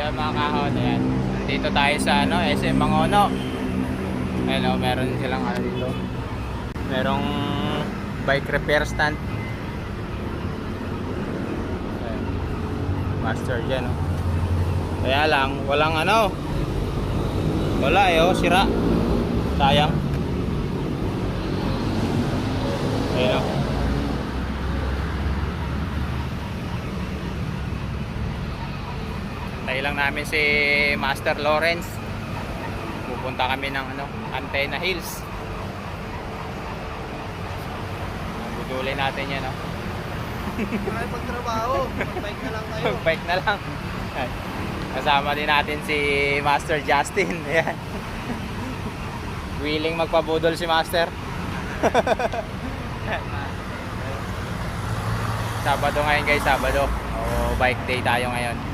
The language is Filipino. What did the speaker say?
Ayan mga kahon, ayan. Dito tayo sa ano, SM Mangono. Ayan o, meron silang ano dito. Merong bike repair stand. Ayan. Master dyan o. Kaya lang, walang ano. Wala eh o, sira. Sayang. Ayan o. Tayo lang namin si Master Lawrence. Pupunta kami ng ano, Antenna Hills. Budulin natin yan, no? Kaya pagtrabaho, bike na lang tayo. Bike na lang. Kasama din natin si Master Justin. Ayan. Willing magpabudol si Master. Sabado ngayon guys, Sabado. O, bike day tayo ngayon.